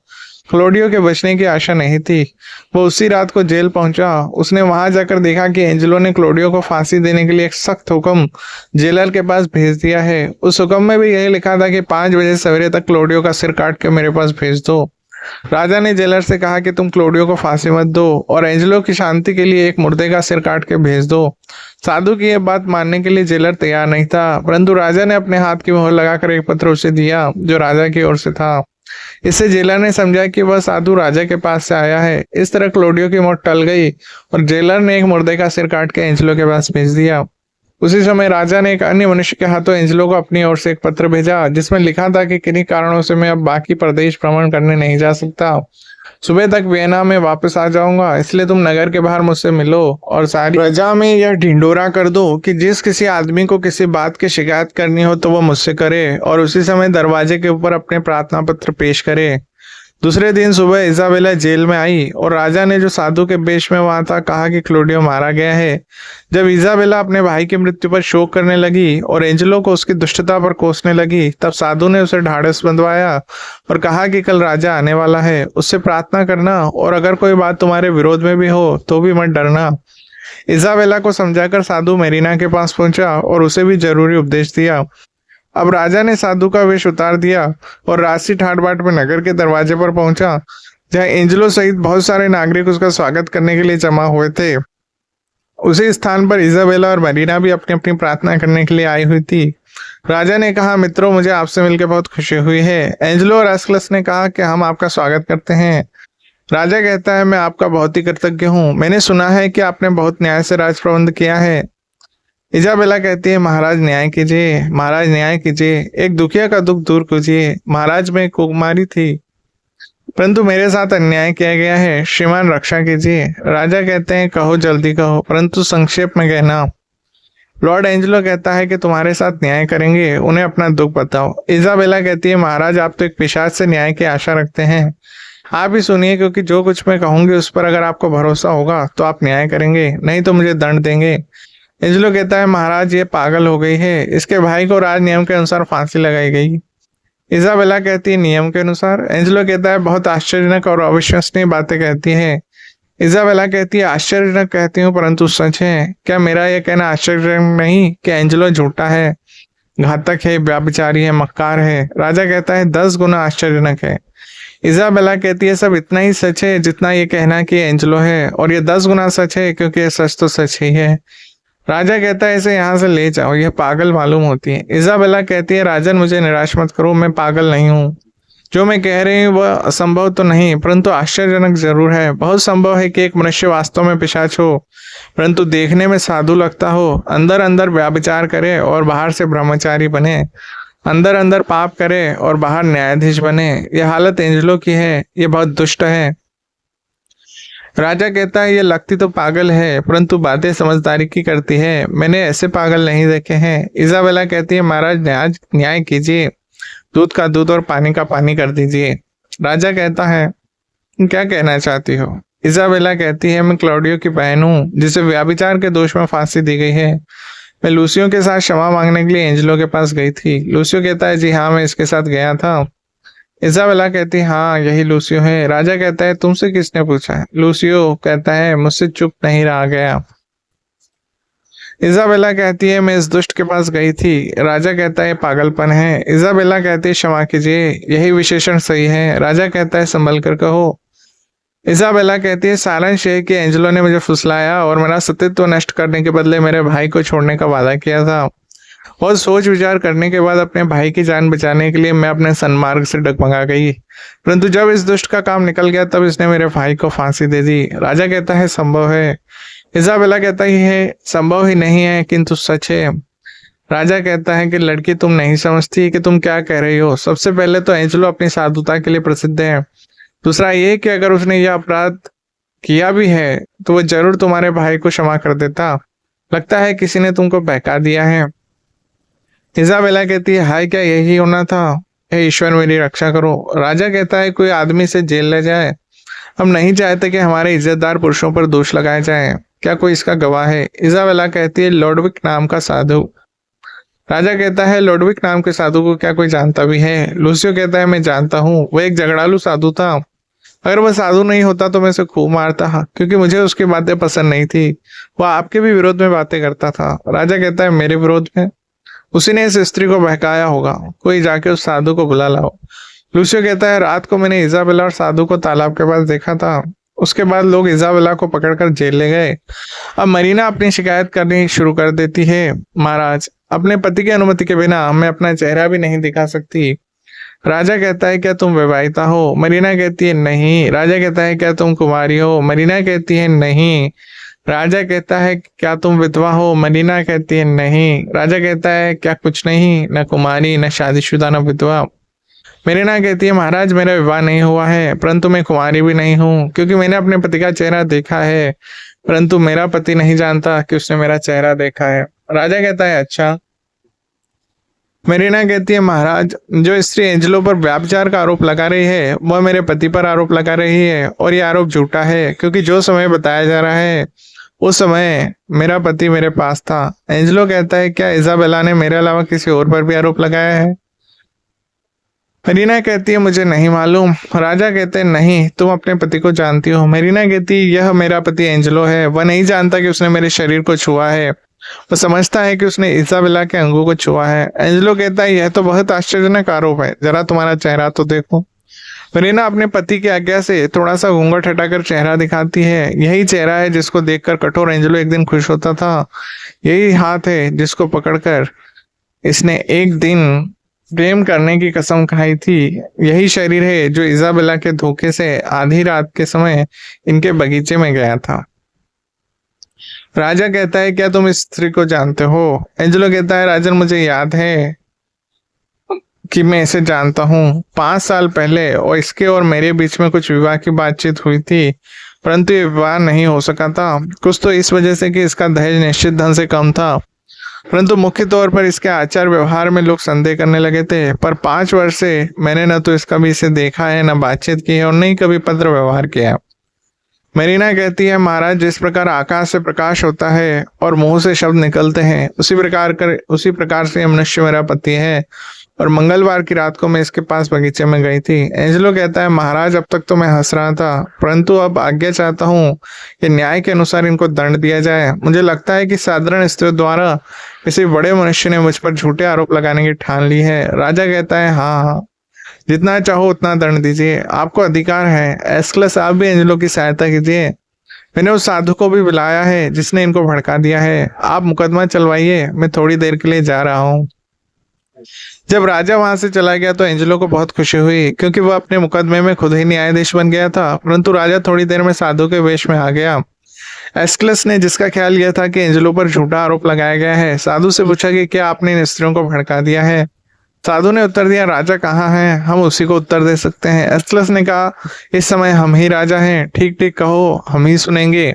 क्लोडियो के बचने की आशा नहीं थी। वो उसी रात को जेल पहुंचा। उसने वहां जाकर देखा कि एंजलो ने क्लोडियो को फांसी देने के लिए एक सख्त हुक्म जेलर के पास भेज दिया है। उस हुक्म में भी यही लिखा था कि 5 बजे सवेरे तक क्लोडियो का सिर काट के मेरे पास भेज दो। राजा ने जेलर से कहा कि तुम क्लोडियो को फांसी मत दो और एंजलो की शांति के लिए एक मुर्दे का सिर काट के भेज दो। साधु की यह बात मानने के लिए जेलर तैयार नहीं था, परंतु राजा ने अपने हाथ की मोहर लगाकर एक पत्र उसे दिया जो राजा की ओर से था। इससे जेलर ने समझा कि वह साधु राजा के पास से आया है। इस तरह क्लोडियो की मौत टल गई और जेलर ने एक मुर्दे का सिर काट के एंजलो के पास भेज दिया। उसी समय राजा ने एक अन्य मनुष्य के हाथों एंजलो को अपनी ओर से एक पत्र भेजा जिसमें लिखा था कि किन्हीं कारणों से मैं अब बाकी प्रदेश भ्रमण करने नहीं जा सकता। सुबह तक वियना में वापस आ जाऊंगा, इसलिए तुम नगर के बाहर मुझसे मिलो और सारी प्रजा में यह ढिंडोरा कर दो कि जिस किसी आदमी को किसी बात की शिकायत करनी हो तो वह मुझसे करे और उसी समय दरवाजे के ऊपर अपने प्रार्थना पत्र पेश करे। दूसरे दिन सुबह इजाबेला जेल में आई और राजा ने जो साधु के वेश में वहां था कहा कि क्लोडियो मारा गया है। जब इजाबेला अपने भाई की मृत्यु पर शोक करने लगी और एंजलो को उसकी दुष्टता पर कोसने लगी तब साधु ने उसे ढाढ़स बंधवाया और कहा कि कल राजा आने वाला है, उससे प्रार्थना करना और अगर कोई बात तुम्हारे विरोध में भी हो तो भी मत डरना। इजाबेला को समझाकर साधु मेरीना के पास पहुंचा और उसे भी जरूरी उपदेश दिया। अब राजा ने साधु का वेश उतार दिया और राशि ठाट बाट में नगर के दरवाजे पर पहुंचा जहां एंजलो सहित बहुत सारे नागरिक उसका स्वागत करने के लिए जमा हुए थे। उसी स्थान पर इजाबेला और मरीना भी अपनी अपनी प्रार्थना करने के लिए आई हुई थी। राजा ने कहा, मित्रों, मुझे आपसे मिलकर बहुत खुशी हुई है। एंजलो और एस्कलस ने कहा कि हम आपका स्वागत करते हैं। राजा कहता है मैं आपका बहुत ही कृतज्ञ हूँ। मैंने सुना है कि आपने बहुत न्याय से राज प्रबंध किया है। इजाबेला कहती है महाराज न्याय कीजिए, महाराज न्याय कीजिए, एक दुखिया का दुख दूर कीजिए। महाराज मैं एक कुमारी थी, परंतु मेरे साथ अन्याय किया गया है, श्रीमान रक्षा कीजिए। राजा कहते हैं कहो जल्दी कहो, परंतु संक्षेप में कहना। लॉर्ड एंजेलो कहता है कि तुम्हारे साथ न्याय करेंगे, उन्हें अपना दुख बताओ। इजाबेला कहती है महाराज आप तो एक पिशाच से न्याय की आशा रखते हैं, आप ही सुनिए, क्योंकि जो कुछ मैं कहूंगी उस पर अगर आपको भरोसा होगा तो आप न्याय करेंगे, नहीं तो मुझे दंड देंगे। एंजेलो कहता है महाराज ये पागल हो गई है, इसके भाई को राज नियम के अनुसार फांसी लगाई गई। इजाबेला कहती है नियम के अनुसार? एंजेलो कहता है बहुत आश्चर्यजनक और अविश्वसनीय बातें कहती है। इजाबेला कहती है आश्चर्यजनक कहती हूँ परंतु सच है। क्या मेरा यह कहना आश्चर्यजनक नहीं कि एंजेलो झूठा है, घातक है, व्यभिचारी है, मक्कार है? राजा कहता है 10 गुना आश्चर्यजनक है। इजाबेला कहती है सब इतना ही सच है जितना ये कहना कि एंजेलो है, और ये 10 गुना सच है क्योंकि ये सच तो सच ही है। राजा कहता है इसे यहाँ से ले जाओ, यह पागल मालूम होती है। इजाबेला कहती है राजन मुझे निराश मत करो, मैं पागल नहीं हूँ। जो मैं कह रही हूँ वह असंभव तो नहीं परंतु आश्चर्यजनक जरूर है। बहुत संभव है कि एक मनुष्य वास्तव में पिशाच हो, परंतु देखने में साधु लगता हो, अंदर अंदर व्यभिचार करे और बाहर से ब्रह्मचारी बने, अंदर अंदर पाप करे और बाहर न्यायाधीश बने। यह हालत एंजेलो की है, यह बहुत दुष्ट है। राजा कहता है ये लगती तो पागल है परंतु बातें समझदारी की करती है, मैंने ऐसे पागल नहीं देखे हैं। इजाबेला कहती है महाराज न्याय कीजिए, दूध का दूध और पानी का पानी कर दीजिए। राजा कहता है क्या कहना चाहती हो? इजाबेला कहती है मैं क्लॉडियो की बहन हूँ जिसे व्यभिचार के दोष में फांसी दी गई है। मैं लूसियो के साथ क्षमा मांगने के लिए एंजेलो के पास गई थी। लूसियो कहता है जी हाँ मैं इसके साथ गया था। इजाबेला कहती है हाँ यही लूसियो है। राजा कहता है तुमसे किसने पूछा है? लूसियो कहता है मुझसे चुप नहीं रहा गया। इजाबेला कहती है मैं इस दुष्ट के पास गई थी। राजा कहता है पागलपन है। इजाबेला कहती है क्षमा कीजिए, यही विशेषण सही है। राजा कहता है संभल कर कहो। इजाबेला कहती है सारांश है कि एंजेलो ने मुझे फुसलाया और मेरा सतीत्व नष्ट करने के बदले मेरे भाई को छोड़ने का वादा किया था। और सोच विचार करने के बाद अपने भाई की जान बचाने के लिए मैं अपने सन्मार्ग से डगमगा गई, परंतु जब इस दुष्ट का काम निकल गया तब इसने मेरे भाई को फांसी दे दी। राजा कहता है संभव है। इजाबेला कहता है संभव ही नहीं है किंतु सच है। राजा कहता है कि लड़की तुम नहीं समझती कि तुम क्या कह रही हो। सबसे पहले तो एंजेलो अपनी साधुता के लिए प्रसिद्ध है, दूसरा ये कि अगर उसने यह अपराध किया भी है तो वह जरूर तुम्हारे भाई को क्षमा कर देता। लगता है किसी ने तुमको बहका दिया है। इजाबेला कहती है हाय क्या यही होना था? हे ईश्वर मेरी रक्षा करो। राजा कहता है कोई आदमी से जेल ले जाए, हम नहीं चाहते कि हमारे इज्जतदार पुरुषों पर दोष लगाए जाए, क्या कोई इसका गवाह है? इजाबेला कहती है लॉर्डविक नाम का साधु। राजा कहता है लॉर्डविक नाम के साधु को क्या कोई जानता भी है? लूसियो कहता है मैं जानता हूँ, वह एक झगड़ालू साधु था। अगर वह साधु नहीं होता तो मैं उसे खूब मारता, क्योंकि मुझे उसकी बातें पसंद नहीं थी। वह आपके भी विरोध में बातें करता था। राजा कहता है मेरे विरोध में? उसी ने इस स्त्री को बहकाया होगा, कोई जाके उस साधु को बुला लाओ। लूसियो कहता है रात को मैंने इजाबेला और साधु को तालाब के पास देखा था। उसके बाद लोग इजाबेला को पकड़कर जेल ले गए। अब मरीना अपनी शिकायत करनी शुरू कर देती है। महाराज अपने पति की अनुमति के बिना मैं अपना चेहरा भी नहीं दिखा सकती। राजा कहता है क्या तुम विवाहिता हो? मरीना कहती है नहीं। राजा कहता है क्या तुम कुमारी हो? मरीना कहती है नहीं। राजा कहता है क्या तुम विधवा हो? मरीना कहती है नहीं। राजा कहता है क्या कुछ नहीं, न कुमारी, न शादीशुदा, न विधवा? मरीना कहती है महाराज मेरा विवाह नहीं हुआ है, परंतु मैं कुमारी भी नहीं हूँ, क्योंकि मैंने अपने पति का चेहरा देखा है, परंतु मेरा पति नहीं जानता कि उसने मेरा चेहरा देखा है। राजा कहता है अच्छा। मरीना कहती है महाराज जो स्त्री एंजेलो पर व्यभिचार का आरोप लगा रही है वह मेरे पति पर आरोप लगा रही है, और यह आरोप झूठा है, क्योंकि जो समय बताया जा रहा है उस समय मेरा पति मेरे पास था। एंजेलो कहता है क्या इजाबेला ने मेरे अलावा किसी और पर भी आरोप लगाया है? मरीना कहती है मुझे नहीं मालूम। राजा कहते हैं नहीं, तुम अपने पति को जानती हो। मरीना कहती है यह मेरा पति एंजेलो है, वह नहीं जानता कि उसने मेरे शरीर को छुआ है, वह समझता है कि उसने इजाबेला के अंगों को छुआ है। एंजेलो कहता है यह तो बहुत आश्चर्यजनक आरोप है, जरा तुम्हारा चेहरा तो देखो। मरीना अपने पति की आज्ञा से थोड़ा सा घूंघट हटाकर चेहरा दिखाती है। यही चेहरा है जिसको देखकर कठोर एंजेलो एक दिन खुश होता था। यही हाथ है जिसको पकड़कर इसने एक दिन प्रेम करने की कसम खाई थी। यही शरीर है जो इजाबेला के धोखे से आधी रात के समय इनके बगीचे में गया था। राजा कहता है, क्या तुम इस स्त्री को जानते हो? एंजेलो कहता है, राजन मुझे याद है कि मैं इसे जानता हूँ। 5 साल पहले और इसके और मेरे बीच में कुछ विवाह की बातचीत हुई थी, परंतु ये विवाह नहीं हो सका था। कुछ तो इस वजह से कि इसका दहेज निश्चित धन से कम था, परंतु मुख्य तौर पर इसके आचार व्यवहार में लोग संदेह करने लगे थे। पर 5 वर्ष से मैंने न तो इसका भी इसे देखा है, न बातचीत की है, और न ही कभी पत्र व्यवहार किया है। मरीना कहती है, महाराज जिस प्रकार आकाश से प्रकाश होता है और मुंह से शब्द निकलते हैं, उसी प्रकार से मनुष्य मेरा पति है। और मंगलवार की रात को मैं इसके पास बगीचे में गई थी। एंजेलो कहता है, महाराज अब तक तो मैं हंस रहा था, परंतु अब आज्ञा चाहता हूँ कि न्याय के अनुसार इनको दंड दिया जाए। मुझे लगता है कि साधारण स्त्रियों द्वारा किसी बड़े मनुष्य ने मुझ पर झूठे आरोप लगाने की ठान ली है। राजा कहता है, हाँ हाँ, जितना चाहो उतना दंड दीजिए, आपको अधिकार है। एस्क्लस, आप भी एंजेलो की सहायता कीजिए। मैंने उस साधु को भी बुलाया है जिसने इनको भड़का दिया है। आप मुकदमा चलवाइए, मैं थोड़ी देर के लिए जा रहा हूँ। जब राजा वहां से चला गया तो एंजेलो को बहुत खुशी हुई, क्योंकि वह अपने मुकदमे में खुद ही न्यायाधीश बन गया था। परंतु राजा थोड़ी देर में साधु के वेश में आ गया। एस्क्लस ने, जिसका ख्याल यह था कि एंजेलो पर झूठा आरोप लगाया गया है, साधु से पूछा कि क्या आपने इन स्त्रियों को भड़का दिया है? साधु ने उत्तर दिया, राजा कहाँ है, हम उसी को उत्तर दे सकते हैं। एस्क्लस ने कहा, इस समय हम ही राजा हैं, ठीक ठीक कहो, हम ही सुनेंगे।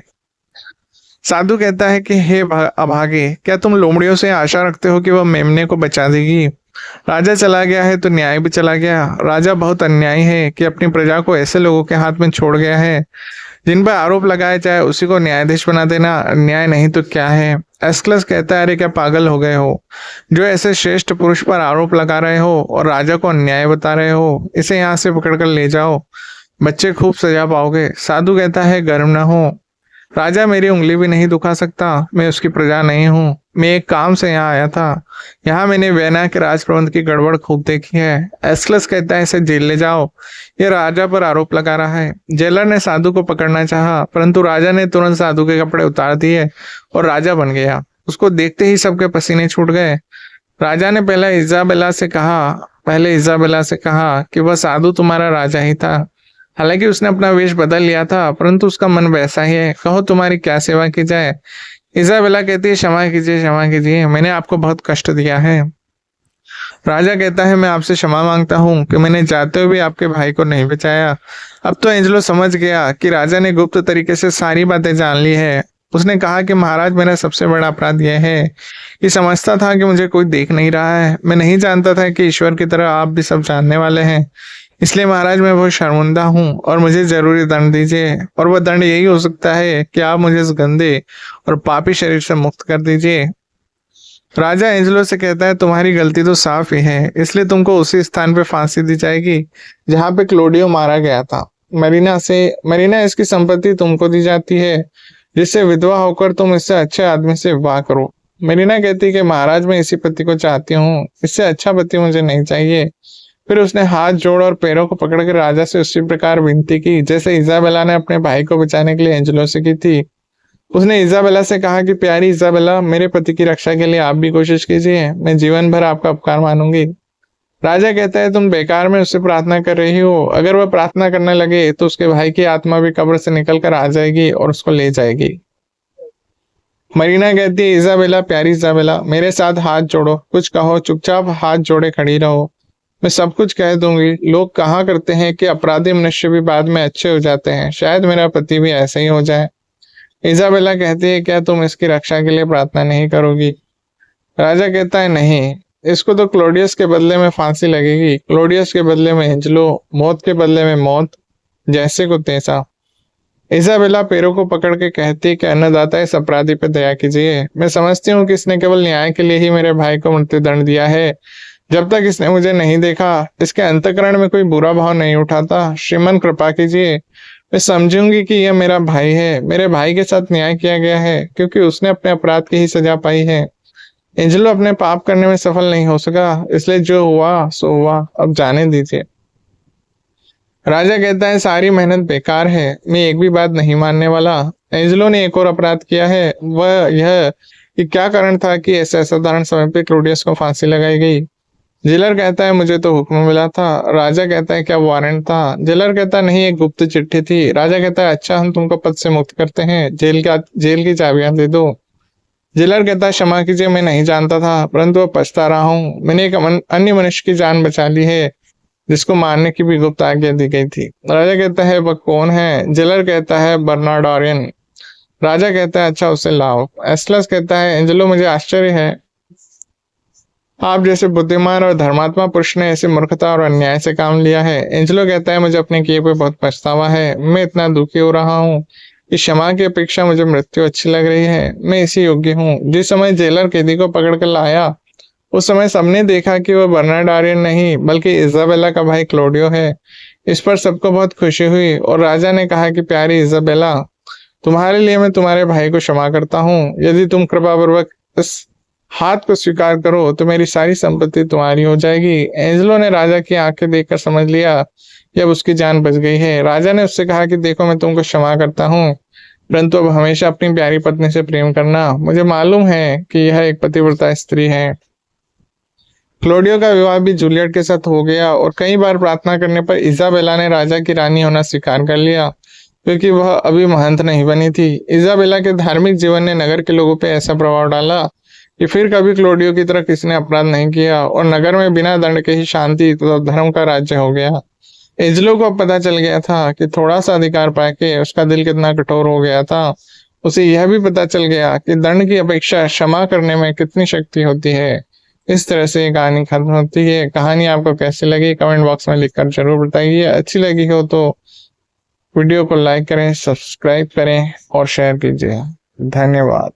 साधु कहता है कि हे अभागे, क्या तुम लोमड़ियों से आशा रखते हो कि वह मेमने को बचा देगी? राजा चला गया है तो न्याय भी चला गया। राजा बहुत अन्यायी है कि अपनी प्रजा को ऐसे लोगों के हाथ में छोड़ गया है जिन पर आरोप लगाया जाए उसी को न्यायाधीश बना देना अन्याय नहीं तो क्या है? एस्क्लस कहता है, अरे क्या पागल हो गए हो, जो ऐसे श्रेष्ठ पुरुष पर आरोप लगा रहे हो और राजा को अन्याय बता रहे हो? इसे यहाँ से पकड़कर ले जाओ, बच्चे खूब सजा पाओगे। साधु कहता है, गर्म न हो राजा, मेरी उंगली भी नहीं दुखा सकता, मैं उसकी प्रजा नहीं हूँ। मैं एक काम से यहाँ आया था। यहाँ मैंने वियना के राज प्रबंध की गड़बड़ खूब देखी है। एस्क्लस कहता है, इसे जेल ले जाओ, यह राजा पर आरोप लगा रहा है। जेलर ने साधु को पकड़ना चाहा, परंतु राजा ने तुरंत साधु के कपड़े उतार दिए और राजा बन गया। उसको देखते ही सबके पसीने छूट गए। राजा ने पहले इजाबेला से कहा कि वह साधु तुम्हारा राजा ही था। हालांकि उसने अपना वेश बदल लिया था, परंतु उसका मन वैसा ही है। कहो तुम्हारी क्या सेवा की जाए? इजाबेला कहती है, क्षमा कीजिए, क्षमा कीजिए, मैंने आपको बहुत कष्ट दिया है। राजा कहता है, मैं आपसे क्षमा मांगता हूँ कि मैंने जाते हुए भी आपके भाई को नहीं बचाया। अब तो एंजेलो समझ गया कि राजा ने गुप्त तरीके से सारी बातें जान ली है। उसने कहा कि महाराज, मेरा सबसे बड़ा अपराध यह है कि समझता था कि मुझे कोई देख नहीं रहा है। मैं नहीं जानता था कि ईश्वर की तरह आप भी सब जानने वाले हैं। इसलिए महाराज, मैं बहुत शर्मिंदा हूँ और मुझे जरूरी दंड दीजिए। और वह दंड यही हो सकता है कि आप मुझे इस गंदे और पापी शरीर से मुक्त कर दीजिए। राजा एंजेलो से कहता है, तुम्हारी गलती तो साफ ही है, इसलिए तुमको उसी स्थान पे फांसी दी जाएगी जहाँ पे क्लोडियो मारा गया था। मरीना, इसकी संपत्ति तुमको दी जाती है, जिससे विधवा होकर तुम इससे अच्छे आदमी से विवाह करो। मरीना कहती है कि महाराज, मैं इसी पति को चाहती हूँ, इससे अच्छा पति मुझे नहीं चाहिए। फिर उसने हाथ जोड़ और पैरों को पकड़कर राजा से उसी प्रकार विनती की जैसे इजाबेला ने अपने भाई को बचाने के लिए एंजेलो से की थी। उसने इजाबेला से कहा कि प्यारी इजाबेला, मेरे पति की रक्षा के लिए आप भी कोशिश कीजिए, मैं जीवन भर आपका उपकार मानूंगी। राजा कहता है, तुम बेकार में उससे प्रार्थना कर रही हो। अगर वह प्रार्थना करने लगे तो उसके भाई की आत्मा भी कब्र से निकल कर आ जाएगी और उसको ले जाएगी। मरीना कहती है, इजाबेला, प्यारी इजाबेला, मेरे साथ हाथ जोड़ो, कुछ कहो, चुपचाप हाथ जोड़े खड़ी रहो, मैं सब कुछ कह दूंगी। लोग कहा करते हैं कि अपराधी मनुष्य भी बाद में अच्छे हो जाते हैं, शायद मेरा पति भी ऐसे ही हो जाए। इजाबेला कहती है, क्या तुम इसकी रक्षा के लिए प्रार्थना नहीं करोगी? राजा कहता है, नहीं, इसको तो क्लोडियस के बदले में फांसी लगेगी, क्लोडियस के बदले में एंजेलो, मौत के बदले में मौत, जैसे को तैसा। इजाबेला पैरों को पकड़ के कहती है कि अन्नदाता, इस अपराधी पे दया कीजिए। मैं समझती हूँ कि इसने केवल न्याय के लिए ही मेरे भाई को मृत्युदंड दिया है। जब तक इसने मुझे नहीं देखा, इसके अंतःकरण में कोई बुरा भाव नहीं उठाता। श्रीमान, कृपा कीजिए, मैं समझूंगी कि यह मेरा भाई है। मेरे भाई के साथ न्याय किया गया है क्योंकि उसने अपने अपराध की ही सजा पाई है। एंजेलो अपने पाप करने में सफल नहीं हो सका, इसलिए जो हुआ सो हुआ, अब जाने दीजिए। राजा कहता है, सारी मेहनत बेकार है, मैं एक भी बात नहीं मानने वाला। एंजेलो ने एक और अपराध किया है, वह यह कि क्या कारण था कि ऐसे असाधारण समय पे क्लोडियस को फांसी लगाई गई। जेलर कहता है मुझे तो हुक्म मिला था। राजा कहता है क्या वारंट था? जेलर कहता है नहीं, एक गुप्त चिट्ठी थी। राजा कहता है अच्छा, हम तुमको पद से मुक्त करते हैं, जेल की चाबियां दे दो। जेलर कहता है क्षमा कीजिए, मैं नहीं जानता था, परंतु अब पछता रहा हूँ। मैंने एक अन्य मनुष्य की जान बचा ली है जिसको मारने की भी गुप्त आज्ञा दी गई थी। राजा कहता है वह कौन है? जेलर कहता है बर्नार्डियन। राजा कहता है अच्छा, उसे लाओ। एस्लस कहता है एंजेलो, मुझे आश्चर्य है आप जैसे बुद्धिमान और धर्मात्मा पुरुष ने ऐसे मूर्खता और अन्याय से काम लिया है। एंजेलो कहता है मुझे अपने किए पे बहुत पछतावा है। मैं इतना दुखी हो रहा हूँ कि क्षमा की अपेक्षा मुझे मृत्यु अच्छी लग रही है। मैं इसी योग्य हूँ। जिस समय जेलर कैदी को पकड़ कर लाया उस समय सबने देखा कि वह बर्नार्डियन नहीं बल्कि इजाबेला का भाई क्लोडियो है। इस पर सबको बहुत खुशी हुई और राजा ने कहा कि प्यारी इजाबेला, तुम्हारे लिए मैं तुम्हारे भाई को क्षमा करता हूँ। यदि तुम कृपापूर्वक इस हाथ को स्वीकार करो तो मेरी सारी संपत्ति तुम्हारी हो जाएगी। एंजेलो ने राजा की आंखें देखकर समझ लिया कि अब उसकी जान बच गई है। राजा ने उससे कहा कि देखो, मैं तुमको क्षमा करता हूँ, परंतु अब हमेशा अपनी प्यारी पत्नी से प्रेम करना। मुझे मालूम है कि यह एक पतिव्रता स्त्री है। क्लोडियो का विवाह भी जूलियट के साथ हो गया और कई बार प्रार्थना करने पर इजाबेला ने राजा की रानी होना स्वीकार कर लिया, क्योंकि वह अभी महंत नहीं बनी थी। इजाबेला के धार्मिक जीवन ने नगर के लोगों पर ऐसा प्रभाव डाला कि फिर कभी क्लोडियो की तरह किसी ने अपराध नहीं किया और नगर में बिना दंड के ही शांति तो धर्म का राज्य हो गया। एंजेलो को अब पता चल गया था कि थोड़ा सा अधिकार पाके उसका दिल कितना कठोर हो गया था। उसे यह भी पता चल गया कि दंड की अपेक्षा क्षमा करने में कितनी शक्ति होती है। इस तरह से ये कहानी खत्म होती है। कहानी आपको कैसी लगी कमेंट बॉक्स में लिखकर जरूर बताइए। अच्छी लगी हो तो वीडियो को लाइक करें, सब्सक्राइब करें और शेयर कीजिए। धन्यवाद।